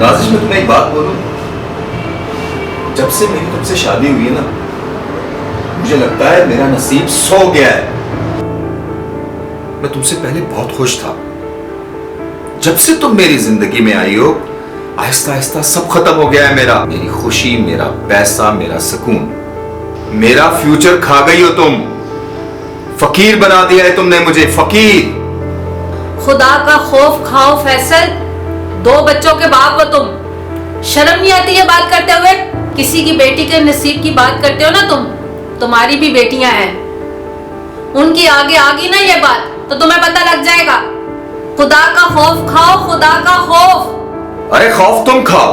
नाज़िश, मैं तुम्हें एक बात बोलूं, जब से मेरी तुमसे शादी हुई है ना, मुझे लगता है मेरा नसीब सो गया है। मैं तुमसे पहले बहुत खुश था। जब से तुम मेरी जिंदगी में आई हो, आहिस्ता आहिस्ता सब खत्म हो गया है मेरा। मेरी खुशी, मेरा पैसा, मेरा सुकून, मेरा फ्यूचर खा गई हो तुम। फकीर बना दिया है तुमने मुझे, फकीर। खुदा का खौफ खाओ फैसल, 2 बच्चों के बाप हो तुम। शर्म नहीं आती ये बात करते हुए? किसी की बेटी के नसीब की बात करते हो ना तुम। तुम्हारी भी बेटियां हैं, उनकी आगे आगी ना ये बात तो तुम्हें पता लग जाएगा। खुदा का खौफ खाओ, खुदा का खौफ। अरे खौफ तुम खाओ,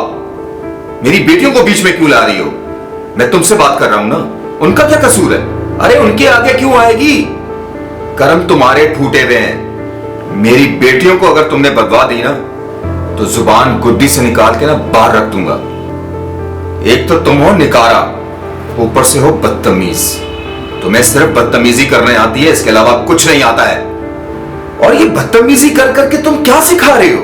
मेरी बेटियों को बीच में क्यों ला रही हो? मैं तुमसे बात कर रहा हूं ना, उनका क्या कसूर है? अरे उनके आगे क्यों आएगी? कर्म तुम्हारे फूटे हुए हैं। मेरी बेटियों को अगर तुमने बदवा दी ना, तो जुबान गुड्डी से निकाल के ना बाहर रख दूंगा। एक तो तुम हो निकारा, ऊपर से हो बदतमीज। तुम्हें सिर्फ बदतमीजी करने आती है, इसके अलावा कुछ नहीं आता है। और ये बदतमीजी कर करके तुम क्या सिखा रही हो?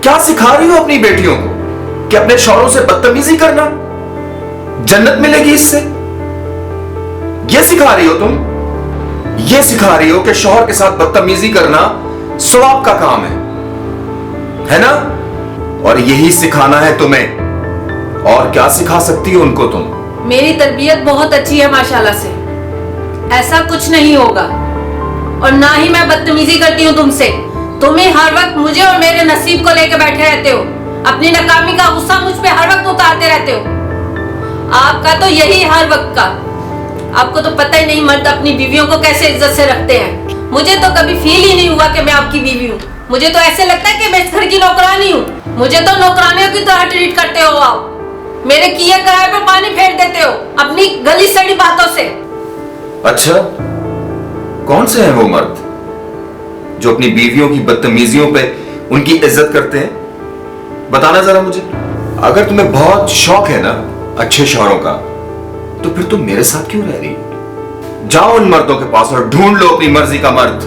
क्या सिखा रही हो अपनी बेटियों को? कि अपने शौहरों से बदतमीजी करना जन्नत मिलेगी इससे? ये सिखा रही हो तुम? ये सिखा रही हो कि शौहर के साथ बदतमीजी करना सवाब का काम है ना? और यही सिखाना है तुम्हें। और क्या सिखा सकती हो उनको तुम? मेरी तरबियत बहुत अच्छी है माशाल्लाह से, ऐसा कुछ नहीं होगा। और ना ही मैं बदतमीजी करती हूँ तुमसे। तुम ही हर वक्त मुझे और मेरे नसीब को लेकर बैठे रहते हो। अपनी नाकामी का गुस्सा मुझ पे हर वक्त उतारते रहते हो। आपका तो यही हर वक्त का। आपको तो पता ही नहीं मर्द अपनी बीवियों को कैसे इज्जत से रखते हैं। मुझे तो कभी फील ही नहीं हुआ कि मैं आपकी बीवी हूँ। मुझे तो ऐसे लगता है कि मैं इस घर की नौकरानी हूँ। मुझे तो नौकरानियों की तरह ट्रीट करते हो आप। मेरे किए कराए पे पानी फेर देते हो अपनी गली सड़ी बातों से। अच्छा, कौन से हैं वो मर्द जो अपनी बीवियों की बदतमीजियों पे उनकी इज्जत करते हैं? बताना जरा मुझे। अगर तुम्हें बहुत शौक है ना अच्छे शौहरों का, तो फिर तुम मेरे साथ क्यों रह रही हो? जाओ उन मर्दों के पास और ढूंढ लो अपनी मर्जी का मर्द।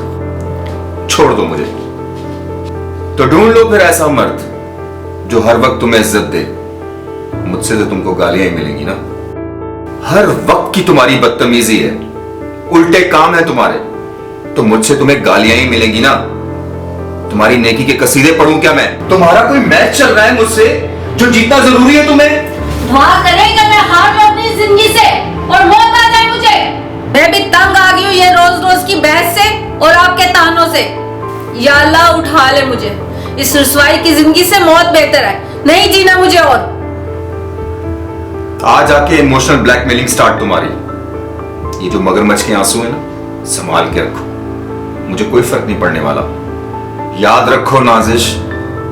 छोड़ दो मुझे तो ढूंढ लो फिर ऐसा मर्द जो हर वक्त तुम्हें इज्जत दे। मुझसे तो तुमको गालियां ही मिलेंगी ना। हर वक्त की तुम्हारी बदतमीजी है, उल्टे काम है तुम्हारे, तो मुझसे तुम्हें गालियां ही मिलेंगी ना। तुम्हारी नेकी के कसीदे पढ़ूं क्या मैं? तुम्हारा कोई मैच चल रहा है मुझसे जो जीतना जरूरी है तुम्हें? दुआ करेंगे मैं हार लूं अपनी जिंदगी से और मौत आ जाए मुझे। मैं भी तंग आ गई हूँ ये रोज रोज की बहस से और आपके तानों से। या अल्लाह उठा ले मुझे इस रुसवाई की जिंदगी से। मौत बेहतर है, नहीं जीना मुझे। और आज आके इमोशनल ब्लैकमेलिंग स्टार्ट तुम्हारी। ये जो मगरमच्छ के आंसू है ना, संभाल के रखो, मुझे कोई फर्क नहीं पड़ने वाला। याद रखो नाजिश,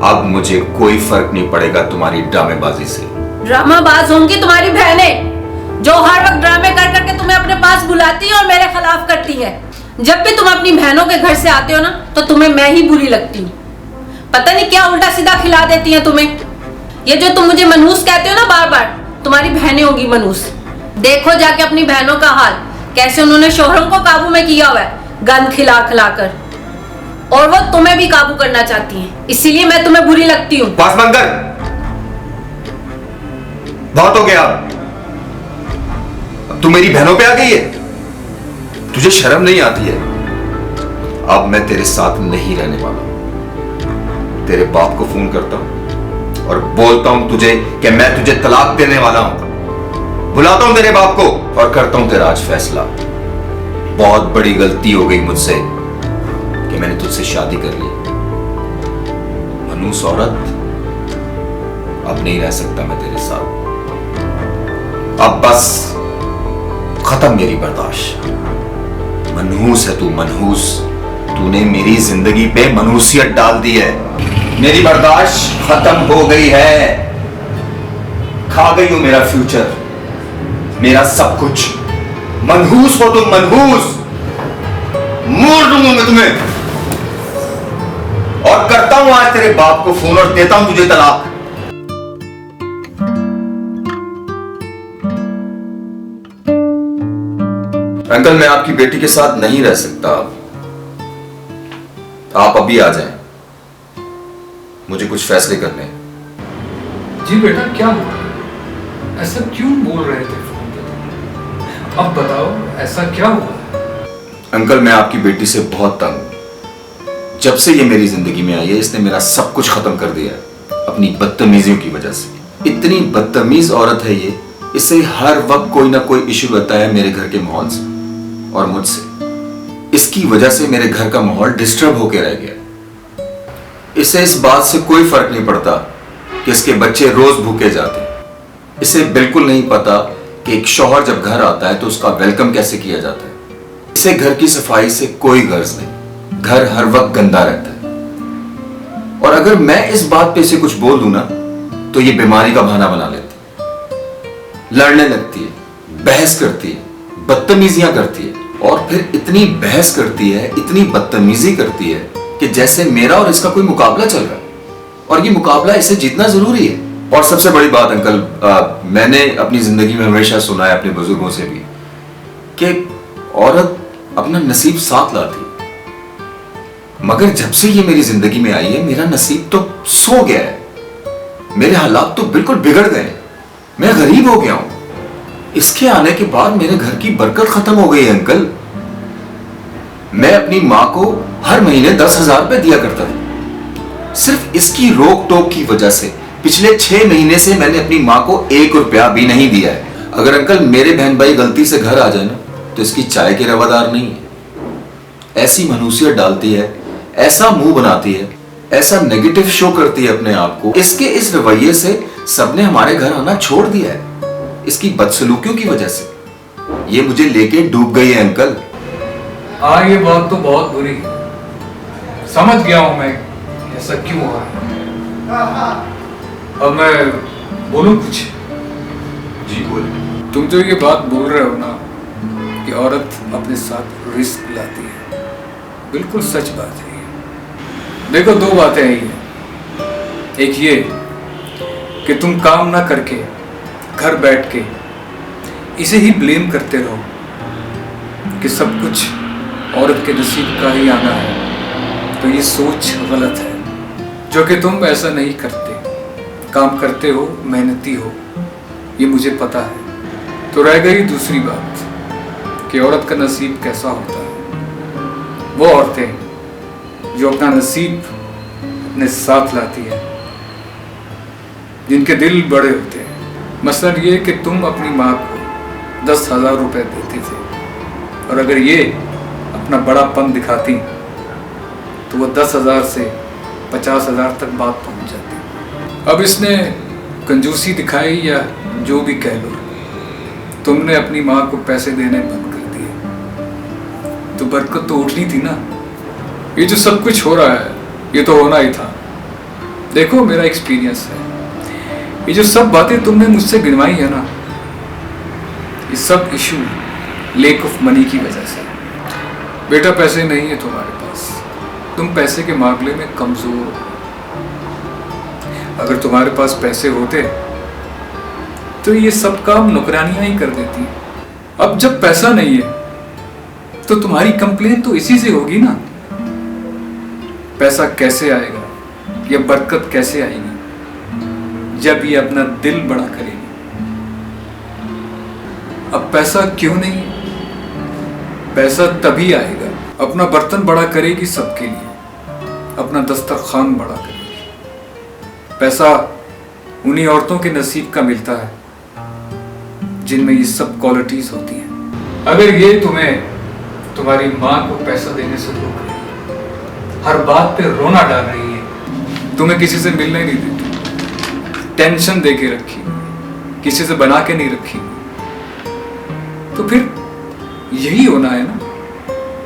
अब मुझे कोई फर्क नहीं पड़ेगा तुम्हारी ड्रामेबाजी से। ड्रामाबाज होंगी तुम्हारी बहनें जो हर वक्त ड्रामे कर करके तुम्हें अपने पास बुलाती है और मेरे खिलाफ करती है। जब भी तुम अपनी बहनों के घर से आते हो ना, तो तुम्हें मैं ही बुरी लगती हूँ। पता नहीं क्या उल्टा सीधा खिला देती है तुम्हें। ये जो तुम मुझे मनहूस कहते हो ना बार बार, तुम्हारी बहनें होगी मनहूस। देखो जाके अपनी बहनों का हाल, कैसे उन्होंने शोहरों को काबू में किया हुआ है गंद खिला खिला कर। और वो तुम्हें भी काबू करना चाहती हैं, इसीलिए मैं तुम्हें बुरी लगती हूँ। बस बंद कर, बहुत हो गया। अब तू मेरी बहनों पे आ गई है, तुझे शर्म नहीं आती है? अब मैं तेरे साथ नहीं रहने वाला। तेरे बाप को फोन करता हूं और बोलता हूं तुझे कि मैं तुझे तलाक देने वाला हूं। बुलाता हूं तेरे बाप को और करता हूं तेरा आज फैसला। बहुत बड़ी गलती हो गई मुझसे कि मैंने तुझसे शादी कर ली। मनूस औरत, अब नहीं रह सकता मैं तेरे साथ। अब बस खत्म मेरी बर्दाश्त। मनहूस है तू, मनहूस। तूने मेरी जिंदगी पे मनहूसियत डाल दी है। मेरी बर्दाश्त खत्म हो गई है। खा गई हो मेरा फ्यूचर, मेरा सब कुछ। मनहूस हो तुम, मनहूस। मार दूंगा मैं तुम्हें। और करता हूं आज तेरे बाप को फोन और देता हूं तुझे तलाक। अंकल, मैं आपकी बेटी के साथ नहीं रह सकता। आप अभी आ जाएं, मुझे कुछ फैसले करने हैं। जी बेटा, क्या हुआ? ऐसा क्यों बोल रहे थे फोन पे? अब बताओ, ऐसा क्या हुआ? अंकल, मैं आपकी बेटी से बहुत तंग हूं। जब से ये मेरी जिंदगी में आई है, इसने मेरा सब कुछ खत्म कर दिया है अपनी बदतमीजियों की वजह से। इतनी बदतमीज औरत है ये, इससे हर वक्त कोई ना कोई इशू रहता है मेरे घर के माहौल से और मुझसे। इसकी वजह से मेरे घर का माहौल डिस्टर्ब होकर रह गया। इसे इस बात से कोई फर्क नहीं पड़ता कि इसके बच्चे रोज भूखे जाते हैं। इसे बिल्कुल नहीं पता कि एक शौहर जब घर आता है तो उसका वेलकम कैसे किया जाता है। इसे घर की सफाई से कोई गर्ज नहीं, घर हर वक्त गंदा रहता है। और अगर मैं इस बात पे इसे कुछ बोल दूं ना, तो ये बीमारी का बहाना बना लेती है, लड़ने लगती है, बहस करती है, बदतमीजियां करती है, और फिर इतनी बहस करती है, इतनी बदतमीजी करती है कि जैसे मेरा और इसका कोई मुकाबला चल रहा है, और ये मुकाबला इसे जीतना जरूरी है। और सबसे बड़ी बात अंकल, मैंने अपनी जिंदगी में हमेशा सुना है अपने बुजुर्गों से भी कि औरत अपना नसीब साथ लाती है। मगर जब से ये मेरी जिंदगी में आई है, मेरा नसीब तो सो गया है। मेरे हालात तो बिल्कुल बिगड़ गए। मैं गरीब हो गया हूं। इसके आने के बाद मेरे घर की बरकत खत्म हो गई है अंकल। मैं अपनी मां को हर महीने 10,000 रुपए दिया करता था। सिर्फ इसकी रोक टोक की वजह से पिछले 6 महीने से मैंने अपनी मां को 1 रुपया भी नहीं दिया है। अगर अंकल मेरे बहन भाई गलती से घर आ जाए ना, तो इसकी चाय के रवादार नहीं है। ऐसी मनूसियत डालती है, ऐसा मुंह बनाती है, ऐसा नेगेटिव शो करती है अपने आप को। इसके इस रवैये से सबने हमारे घर आना छोड़ दिया है, इसकी बदसलूकियों की वजह से। ये मुझे लेके डूब गई है अंकल। हाँ, ये बात तो बहुत बुरी है। समझ गया हूं मैं ऐसा क्यों हुआ है। अब मैं बोलूं कुछ? जी बोले। तुम जो ये बात बोल रहे हो ना कि औरत अपने साथ रिस्क लाती है, बिल्कुल सच बात है ये। देखो, 2 बातें हैं ये। एक ये कि तुम काम ना करके घर बैठ के इसे ही ब्लेम करते रहो कि सब कुछ औरत के नसीब का ही आना है, तो ये सोच गलत है। जो कि तुम ऐसा नहीं करते, काम करते हो, मेहनती हो, ये मुझे पता है। तो रह गई दूसरी बात कि औरत का नसीब कैसा होता है। वो औरतें जो अपना नसीब अपने साथ लाती है, जिनके दिल बड़े होते हैं। मसलन ये कि तुम अपनी माँ को 10,000 रुपए देते थे, और अगर ये अपना बड़ापन दिखाती तो वो 10,000 से 50,000 तक बात पहुंच जाती। अब इसने कंजूसी दिखाई या जो भी कह लो, तुमने अपनी माँ को पैसे देने बंद कर दिए, तो बरकत तो उठनी थी ना। ये जो सब कुछ हो रहा है, ये तो होना ही था। देखो, मेरा एक्सपीरियंस है, ये जो सब बातें तुमने मुझसे गिनवाई है ना, ये सब इशू लैक ऑफ मनी की वजह से। बेटा, पैसे नहीं है तुम्हारे पास, तुम पैसे के मामले में कमजोर हो। अगर तुम्हारे पास पैसे होते तो ये सब काम नौकरानियां ही कर देती। अब जब पैसा नहीं है तो तुम्हारी कंप्लेन तो इसी से होगी ना। पैसा कैसे आएगा या बरकत कैसे आएगी जब ये अपना दिल बड़ा करेगी। अब पैसा क्यों नहीं? पैसा तभी आएगा, अपना बर्तन बड़ा करेगी सबके लिए, अपना दस्तरखान बड़ा करेगी। पैसा उन्हीं औरतों के नसीब का मिलता है जिनमें ये सब क्वालिटीज होती हैं। अगर ये तुम्हें तुम्हारी माँ को पैसा देने से रोक रही है, हर बात पे रोना डाल रही है, तुम्हें किसी से मिलने नहीं देती, टेंशन दे के रखी, किसी से बना के नहीं रखी, तो फिर यही होना है ना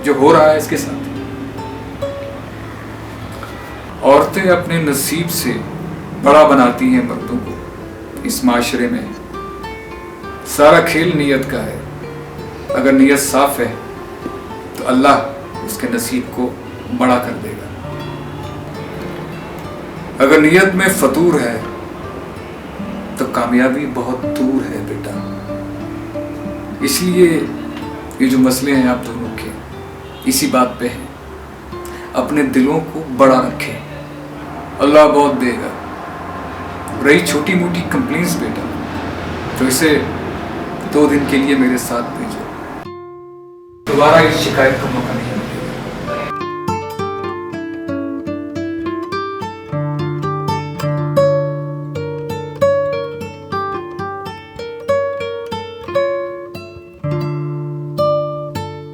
जो हो रहा है इसके साथ। औरतें अपने नसीब से बड़ा बनाती हैं मर्दों को। इस माशरे में सारा खेल नियत का है। अगर नियत साफ है तो अल्लाह उसके नसीब को बड़ा कर देगा। अगर नियत में फतूर है तो कामयाबी बहुत दूर है बेटा। इसलिए ये जो मसले हैं आप दोनों के, इसी बात पे है, अपने दिलों को बड़ा रखें, अल्लाह बहुत देगा। रही छोटी मोटी कंप्लेंट्स बेटा, तो इसे 2 दिन के लिए मेरे साथ भेजो। दोबारा इस शिकायत का मौका नहीं